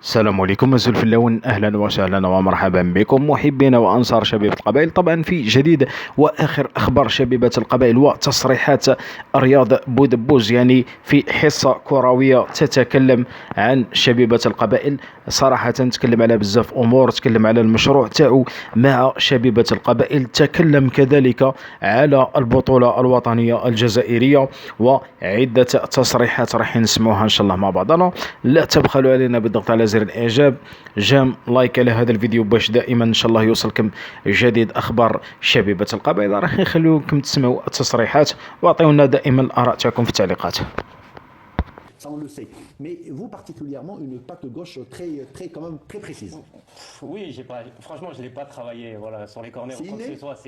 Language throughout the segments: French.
السلام عليكم أزول اللون، أهلا وسهلا ومرحبا بكم محبين وأنصار شبيبة القبائل. طبعا في جديد وآخر أخبار شبيبة القبائل وتصريحات رياض بودبوز، يعني في حصة كروية تتكلم عن شبيبة القبائل. صراحة تكلم على بزاف أمور، تكلم على المشروع تاعو مع شبيبة القبائل، تكلم كذلك على البطولة الوطنية الجزائرية وعدة تصريحات راح نسمعوها إن شاء الله مع بعضنا. لا تبخلوا علينا بالضغط على زر الاعجاب، جام لايك على هذا الفيديو باش دائما ان شاء الله يوصلكم جديد اخبار شبيبه القبائل. راح نخليكم تسمعوا التصريحات واعطيونا دائما الاراء تاعكم في التعليقات. Ça, on le sait. Mais vous, particulièrement, une patte gauche très, quand même, très précise. Oui, franchement, je ne l'ai pas travaillé voilà, sur les corners ou quoi que ce soit.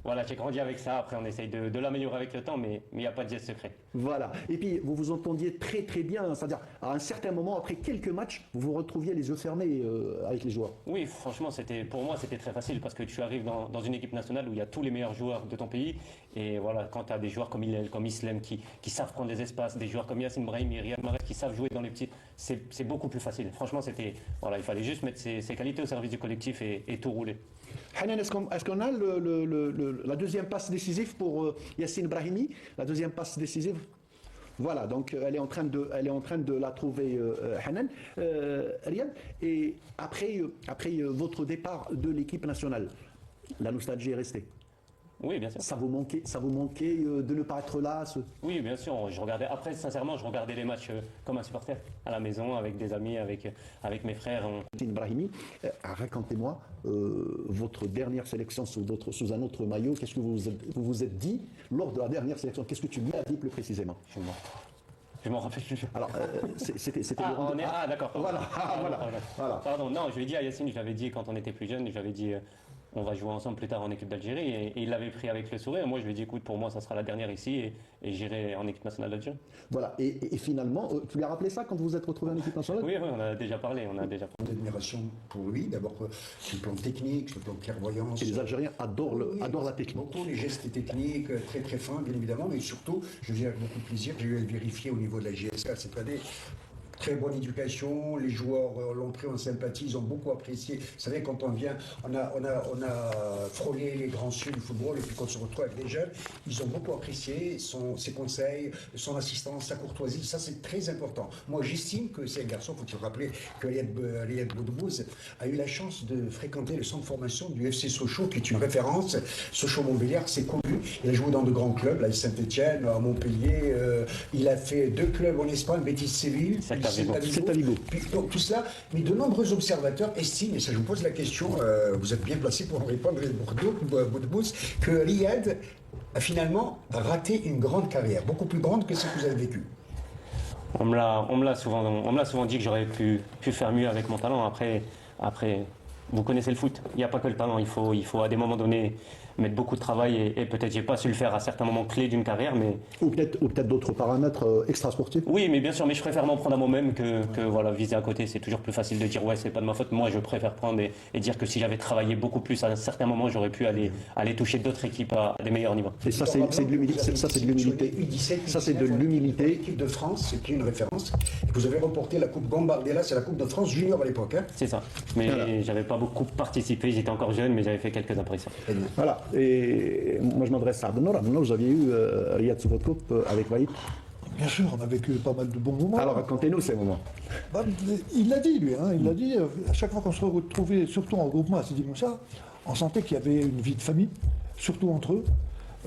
Voilà, j'ai grandi avec ça. Après, on essaye de l'améliorer avec le temps, mais il n'y a pas de geste secret. Voilà. Et puis, vous vous entendiez très bien. C'est-à-dire, à un certain moment, après quelques matchs, vous vous retrouviez les yeux fermés avec les joueurs. Oui, franchement, pour moi, c'était très facile parce que tu arrives dans une équipe nationale où il y a tous les meilleurs joueurs de ton pays. Et voilà, quand tu as des joueurs comme Hillel, comme Islem qui savent prendre des espaces, des joueurs comme Yassine Brahimi, Riyad Mahrez qui savent jouer dans les petits, c'est beaucoup plus facile. Franchement, voilà, il fallait juste mettre ses qualités au service du collectif et tout rouler. Hanan, est-ce qu'on a la deuxième passe décisive pour Yassine Brahimi? La deuxième passe décisive? Voilà, donc elle est en train de la trouver, Hanan, Riyad. Et après votre départ de l'équipe nationale, la nostalgie est restée. Oui, bien sûr. Ça vous manquait de ne pas être là Oui, bien sûr. Après, sincèrement, je regardais les matchs comme un supporter, à la maison, avec des amis, avec mes frères. Brahimi, racontez-moi votre dernière sélection sous un autre maillot. Qu'est-ce que vous vous êtes dit lors de la dernière sélection? Qu'est-ce que tu lui as dit plus précisément? Je m'en rappelle plus. Alors, c'était d'accord. Voilà. Pardon, non, je lui ai dit à Yassine, je l'avais dit quand on était plus jeune, je l'avais dit on va jouer ensemble plus tard en équipe d'Algérie et il l'avait pris avec le sourire. Moi, je lui ai dit écoute, pour moi, ça sera la dernière ici et j'irai en équipe nationale d'Algérie. Voilà, et finalement, tu lui as rappelé ça quand vous vous êtes retrouvé en équipe nationale? Oui, on a déjà parlé. D'admiration pour lui, d'abord sur le plan technique, sur le plan de clairvoyance. Et les Algériens adorent la technique. Beaucoup les gestes techniques, très fins, bien évidemment, mais surtout, je viens avec beaucoup de plaisir, j'ai eu à vérifier au niveau de la GSK cette année. Très bonne éducation, les joueurs l'ont pris en sympathie, ils ont beaucoup apprécié. Vous savez, quand on vient, on a frôlé les grands cieux du football, et puis quand on se retrouve avec des jeunes, ils ont beaucoup apprécié ses conseils, son assistance, sa courtoisie, ça c'est très important. Moi j'estime que c'est un garçon, faut-il rappeler que Riyad Bouderbouze a eu la chance de fréquenter le centre de formation du FC Sochaux, qui est une référence. Sochaux-Montbéliard, c'est connu, il a joué dans de grands clubs, là, à Saint-Etienne, à Montpellier, il a fait 2 clubs en Espagne, Betis Séville, c'est à Vigo. Donc tout cela, mais de nombreux observateurs estiment, et ça je vous pose la question, vous êtes bien placé pour en répondre, Bouderbouze, que Riyad a finalement raté une grande carrière, beaucoup plus grande que ce que vous avez vécu. On me l'a souvent dit que j'aurais pu faire mieux avec mon talent. Après, vous connaissez le foot, il n'y a pas que le talent, il faut à des moments donnés mettre beaucoup de travail et peut-être j'ai pas su le faire à certains moments clés d'une carrière, mais ou peut-être d'autres paramètres extrasportifs. Oui, mais bien sûr, mais je préfère m'en prendre à moi-même que voilà, viser à côté. C'est toujours plus facile de dire ouais, c'est pas de ma faute. Moi, je préfère prendre et dire que si j'avais travaillé beaucoup plus à un certain moment, j'aurais pu aller toucher d'autres équipes à des meilleurs niveaux. Et ça, c'est de l'humilité. Ça, c'est de l'humilité. Ça, c'est de l'humilité. L'équipe de France, c'est une référence. Vous avez remporté la Coupe Gambardella, c'est la Coupe de France junior à l'époque. Hein. C'est ça. Mais j'avais pas beaucoup participé. J'étais encore jeune, mais j'avais fait quelques impressions. Voilà. Et moi, je m'adresse à Abdenour. Abdenour, vous aviez eu Riyad sous votre coupe avec Vaïd? Bien sûr, on a vécu pas mal de bons moments. Alors racontez-nous ces moments. Il l'a dit, lui. Il l'a dit, à chaque fois qu'on se retrouvait, surtout en groupement à Sidi Moussa, on sentait qu'il y avait une vie de famille, surtout entre eux.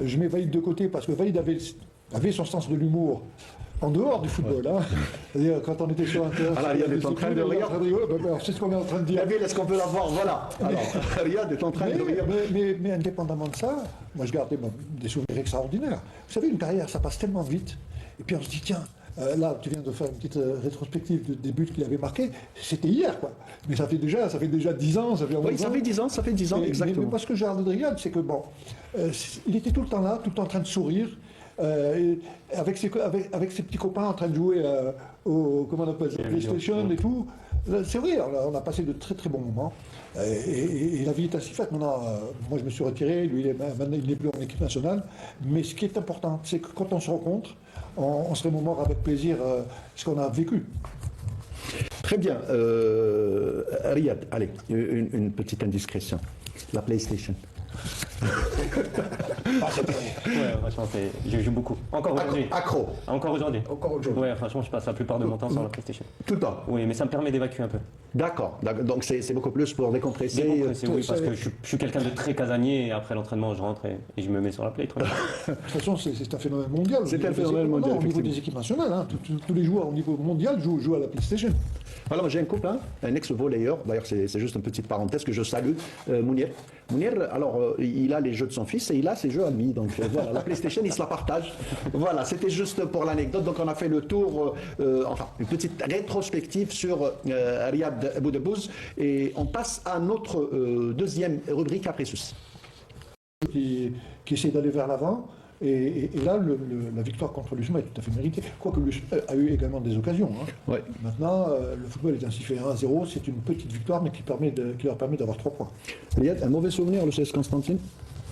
Je mets Vaïd de côté parce que Vaïd avait son sens de l'humour en dehors du football. C'est-à-dire, quand on était sur un terrain... Alors, Riyad est en train de rire. C'est ce qu'on est en train de dire. Est-ce qu'on peut l'avoir? Voilà. Alors, Riyad est en train de rire. Mais indépendamment de ça, moi, je gardais des souvenirs extraordinaires. Vous savez, une carrière, ça passe tellement vite. Et puis on se dit, tiens, là, tu viens de faire une petite rétrospective des buts qu'il avait marqués. C'était hier, quoi. Mais ça fait déjà 10 ans. Oui, ça fait 10 ans, exactement. Mais moi, ce que j'ai regardé de Riyad, c'est que, bon, il était tout le temps là, tout le temps en train de sourire. Avec ses petits copains en train de jouer comment on appelle ça, PlayStation et tout. C'est vrai, on a passé de très très bons moments. Et la vie est ainsi faite. Maintenant, moi je me suis retiré, lui maintenant il n'est plus en équipe nationale. Mais ce qui est important, c'est que quand on se rencontre, on se remémore avec plaisir ce qu'on a vécu. Très bien. Riyad, allez, une petite indiscrétion. La PlayStation. Ouais, franchement, je joue beaucoup. Encore aujourd'hui. Accro. Encore aujourd'hui. Encore aujourd'hui. Ouais, franchement, je passe la plupart de mon temps sur la PlayStation. Tout le temps. Oui, mais ça me permet d'évacuer un peu. D'accord. Donc c'est beaucoup plus pour décompresser. Décompresser, oui, parce que je suis quelqu'un de très casanier et après l'entraînement, je rentre et je me mets sur la Play. tranquille. De toute façon, c'est un phénomène mondial. C'est Au un niveau des phénomène équipes- mondial, non, au niveau effectivement. des équipes nationales, hein, tous les joueurs au niveau mondial jouent à la PlayStation. Alors j'ai un copain, un ex-volleyeur, d'ailleurs c'est juste une petite parenthèse que je salue, Mounir. Mounir, alors il a les jeux de son fils et il a ses jeux à lui, donc voilà, la PlayStation il se la partage. Voilà, c'était juste pour l'anecdote, donc on a fait le tour, enfin une petite rétrospective sur Riyad Boudebouz et on passe à notre deuxième rubrique après ceci. Qui essaie d'aller vers l'avant. Et là, la victoire contre l'USMA est tout à fait méritée. Quoique l'USMA a eu également des occasions. Hein. Ouais. Maintenant, le football est ainsi fait 1-0, c'est une petite victoire, mais qui leur permet d'avoir 3 points. Riyad, un mauvais souvenir, le CS Constantine?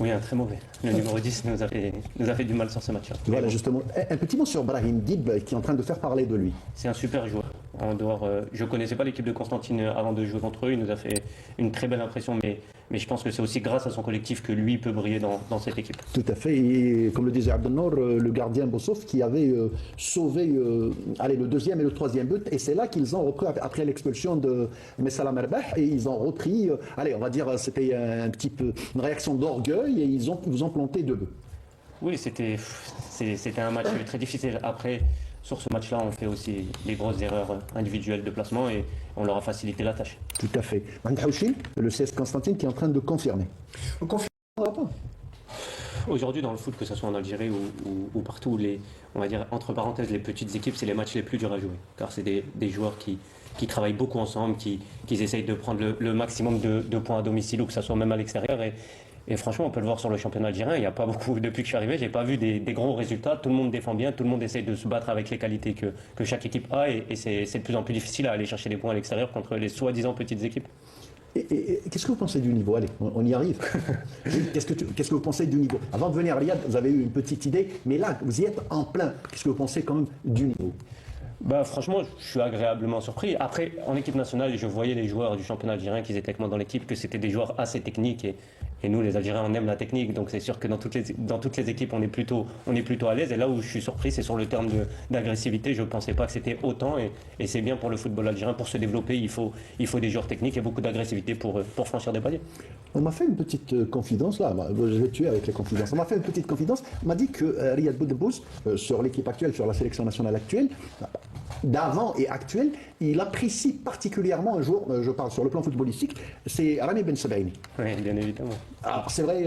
Oui, un très mauvais. Le numéro 10 nous a fait du mal sur ce match-là. Voilà, justement. Un petit mot sur Brahim Dib qui est en train de faire parler de lui. C'est un super joueur. En dehors, je connaissais pas l'équipe de Constantine avant de jouer contre eux. Il nous a fait une très belle impression, mais je pense que c'est aussi grâce à son collectif que lui peut briller dans cette équipe. Tout à fait. Et comme le disait Abdelnour, le gardien Bossov qui avait sauvé le deuxième et le troisième but. Et c'est là qu'ils ont repris, après l'expulsion de Messala Merbah, et ils ont repris, on va dire, c'était un petit peu une réaction d'orgueil et ils vous ont planté 2 buts. Oui, c'était un match très difficile. Après, sur ce match-là, on fait aussi les grosses erreurs individuelles de placement et on leur a facilité la tâche. Tout à fait. Manhaouchin, le CS Constantine qui est en train de confirmer. On confirme. Aujourd'hui, dans le foot, que ce soit en Algérie ou partout, on va dire, entre parenthèses, les petites équipes, c'est les matchs les plus durs à jouer. Car c'est des joueurs qui travaillent beaucoup ensemble, qui essayent de prendre le maximum de points à domicile ou que ce soit même à l'extérieur. Et franchement, on peut le voir sur le championnat algérien. Il n'y a pas beaucoup, depuis que je suis arrivé, j'ai pas vu des gros résultats. Tout le monde défend bien, tout le monde essaye de se battre avec les qualités que chaque équipe a. Et c'est de plus en plus difficile à aller chercher des points à l'extérieur contre les soi-disant petites équipes. Et qu'est-ce que vous pensez du niveau? Allez, on y arrive. Qu'est-ce que vous pensez du niveau? Avant de venir à Riyad, vous avez eu une petite idée, mais là, vous y êtes en plein. Qu'est-ce que vous pensez quand même du niveau? Franchement, je suis agréablement surpris. Après, en équipe nationale, je voyais les joueurs du championnat algérien qui étaient avec moi dans l'équipe, que c'était des joueurs assez techniques. Et nous, les Algériens, on aime la technique. Donc c'est sûr que dans toutes les équipes, on est plutôt à l'aise. Et là où je suis surpris, c'est sur le terme d'agressivité. Je ne pensais pas que c'était autant. Et c'est bien pour le football algérien. Pour se développer, il faut des joueurs techniques et beaucoup d'agressivité pour franchir des paliers. On m'a fait une petite confidence, là, je vais tuer avec les confidences. On m'a fait une petite confidence, on m'a dit que Riyad Boudebouz, sur l'équipe actuelle, sur la sélection nationale actuelle, d'avant et actuelle, il apprécie particulièrement un joueur, je parle sur le plan footballistique, c'est Rami Ben Sebaini. Oui, bien évidemment. Alors c'est vrai,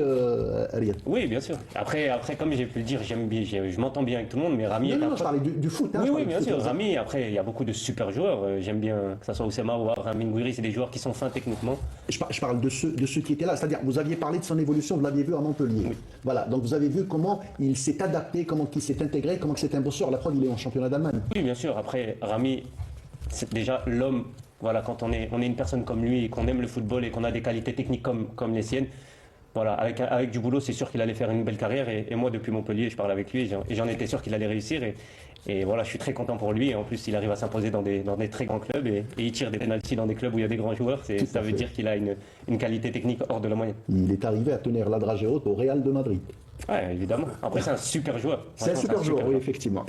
Riyad? Oui, bien sûr. Après, comme j'ai pu le dire, je m'entends bien avec tout le monde, mais Rami Non, je parlais du foot. Hein, oui, bien sûr. Rami, après, il y a beaucoup de super joueurs. J'aime bien que ce soit Oussama ou Rami Ngouiri, c'est des joueurs qui sont fins techniquement. Je parle de ceux qui étaient là, c'est-à-dire vous aviez parlé de son évolution, vous l'aviez vu à Montpellier. Oui. Voilà, donc vous avez vu comment il s'est adapté, comment il s'est intégré, comment c'est un bosseur. La preuve, il est en championnat d'Allemagne. Oui, bien sûr. Après, Rami, c'est déjà l'homme. Voilà, quand on est une personne comme lui et qu'on aime le football et qu'on a des qualités techniques comme les siennes, voilà, avec du boulot, c'est sûr qu'il allait faire une belle carrière. Et moi, depuis Montpellier, je parle avec lui et j'en étais sûr qu'il allait réussir. Et voilà, je suis très content pour lui. Et en plus, il arrive à s'imposer dans des très grands clubs et il tire des pénaltys dans des clubs où il y a des grands joueurs. Ça veut dire qu'il a une qualité technique hors de la moyenne. Il est arrivé à tenir la dragée haute au Real de Madrid. Oui, évidemment. Après, c'est un super joueur. C'est un super joueur, oui, effectivement.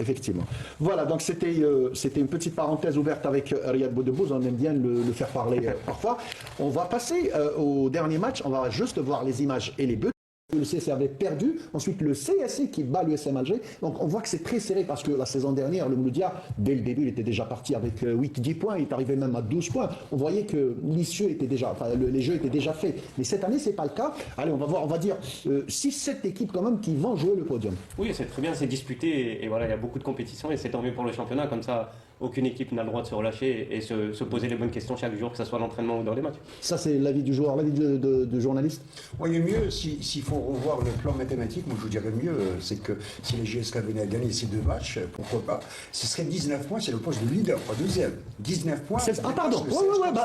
Voilà, donc c'était une petite parenthèse ouverte avec Riyad Boudebouz. On aime bien le faire parler parfois. On va passer au dernier match. On va juste voir les images et les buts. Le CSC avait perdu, ensuite le CSC qui bat l'USM Alger. Donc on voit que c'est très serré parce que la saison dernière, le Mouloudia, dès le début, il était déjà parti avec 8-10 points, il est arrivé même à 12 points. On voyait que l'issue était déjà, les jeux étaient déjà faits. Mais cette année, c'est pas le cas. Allez, on va voir, on va dire 6-7 équipes quand même qui vont jouer le podium. Oui, c'est très bien, c'est disputé et voilà, il y a beaucoup de compétitions et c'est tant mieux pour le championnat. Comme ça, aucune équipe n'a le droit de se relâcher et se poser les bonnes questions chaque jour, que ce soit l'entraînement ou dans les matchs. Ça, c'est l'avis du joueur, l'avis du journaliste. Oui, il y a mieux, s'il faut revoir le plan mathématique, moi je vous dirais mieux, c'est que si les GSK venaient à gagner ces 2 matchs, pourquoi pas, ce serait 19 points, c'est le poste de leader, pas deuxième. 19 points. Ah pardon,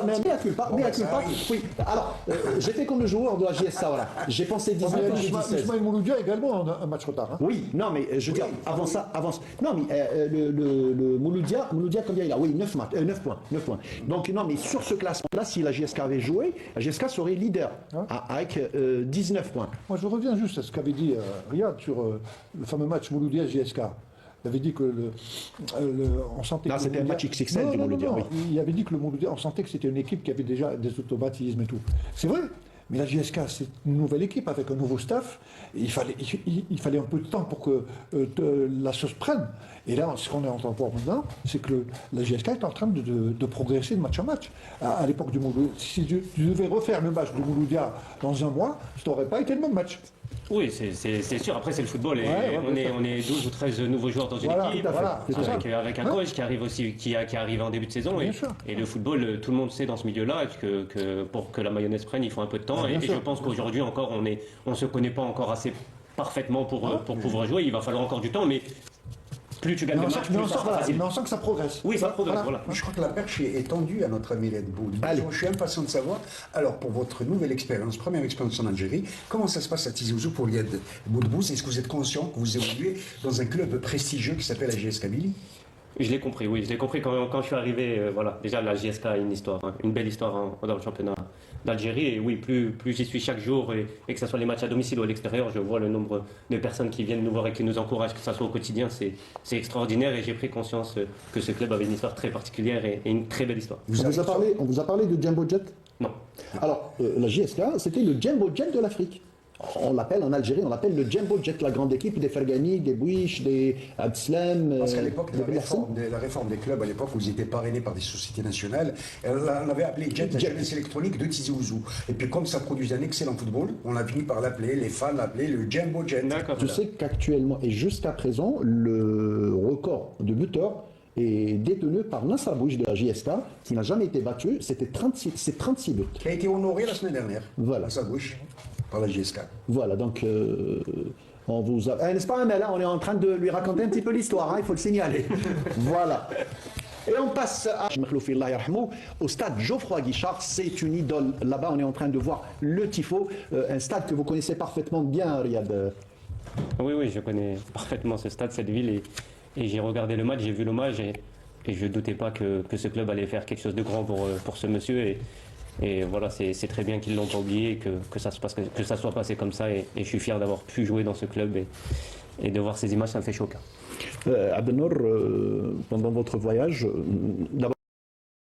mais à culpa. Oui, alors, j'ai fait comme le joueur de la JS Saoura. J'ai pensé 19 et 16. Ismaël Mouloudia également un match retard. Hein. Oui, non, mais je veux dire, avant ça. Non, mais le Mouloudia Mouloudia, combien il a? Oui, 9 matchs, 9 points, 9 points. Donc non, mais sur ce classement-là, si la GSK avait joué, la GSK serait leader avec 19 points. Moi, je reviens juste à ce qu'avait dit Riyad sur le fameux match Mouloudia-JSK. Il avait dit que on sentait Là, que c'était un match XXL du Mouloudia, oui. Il avait dit que le Mouloudia, on sentait que c'était une équipe qui avait déjà des automatismes et tout. C'est vrai, mais la JSK, c'est une nouvelle équipe avec un nouveau staff. Et il fallait un peu de temps pour que la sauce prenne. Et là, ce qu'on est en train de voir maintenant, c'est que la JSK est en train de progresser de match à match. À l'époque du Mouloudia, si tu devais refaire le match du Mouloudia dans un mois, ça n'aurait pas été le même match. Oui, c'est sûr. Après, c'est le football. Et Ouais, on est 12 ou 13 nouveaux joueurs dans une équipe. Avec un coach qui arrive aussi, qui arrive en début de saison. Et le football, tout le monde sait dans ce milieu-là que pour que la mayonnaise prenne, il faut un peu de temps. Et je pense qu'aujourd'hui encore, on se connaît pas encore assez parfaitement pour pouvoir jouer. Il va falloir encore du temps, mais plus tu gagnes de matchs, plus ça sera facile. Mais on sent que ça progresse. Oui, ça progresse, voilà. Je crois que la perche est tendue à notre ami Red Bull. Je suis impatient de savoir, alors pour votre nouvelle expérience, première expérience en Algérie, comment ça se passe à Tizi Ouzou pour Riyad Boudbouz? Est-ce que vous êtes conscient que vous évoluez dans un club prestigieux qui s'appelle la GS Kabylie? Je l'ai compris, oui. Je l'ai compris quand je suis arrivé. Voilà. Déjà, la JSK a une histoire, une belle histoire dans le championnat d'Algérie. Et oui, plus j'y suis chaque jour, et que ce soit les matchs à domicile ou à l'extérieur, je vois le nombre de personnes qui viennent nous voir et qui nous encouragent, que ce soit au quotidien. C'est extraordinaire, et j'ai pris conscience que ce club avait une histoire très particulière et une très belle histoire. On vous a parlé de Jumbo Jet? Non. Alors, la JSK, c'était le Jumbo Jet de l'Afrique. On l'appelle en Algérie, on l'appelle le Jumbo Jet, la grande équipe des Fergani, des Bouiche, des Abdeslam. Parce qu'à l'époque, la réforme des clubs, à l'époque, vous étiez parrainé par des sociétés nationales. On avait appelé Jet la jeunesse électronique de Tizi Ouzou. Et puis, comme ça produisait un excellent football, on a fini par l'appeler, les fans l'appelaient le Jumbo Jet. Je sais qu'actuellement et jusqu'à présent, le record de buteurs est détenu par Nassar Bouiche de la JSK, qui n'a jamais été battu. C'est 36 buts. Qui a été honoré la semaine dernière. Voilà. Nassar Bouiche, par la JSK. Voilà, donc on vous a... n'est-ce pas, Amel, on est en train de lui raconter un petit peu l'histoire, il faut le signaler. Voilà. Et on passe au stade Geoffroy Guichard. C'est une idole. Là-bas, on est en train de voir le Tifo, un stade que vous connaissez parfaitement bien, Riyad. Oui, je connais parfaitement ce stade, cette ville. Et j'ai regardé le match, j'ai vu l'hommage, et je ne doutais pas que ce club allait faire quelque chose de grand pour ce monsieur. Et voilà, c'est très bien qu'ils ne l'ont pas oublié, que ça soit passé comme ça. Et je suis fier d'avoir pu jouer dans ce club. Et de voir ces images, ça me fait chaud. Abdenour, pendant votre voyage, d'abord,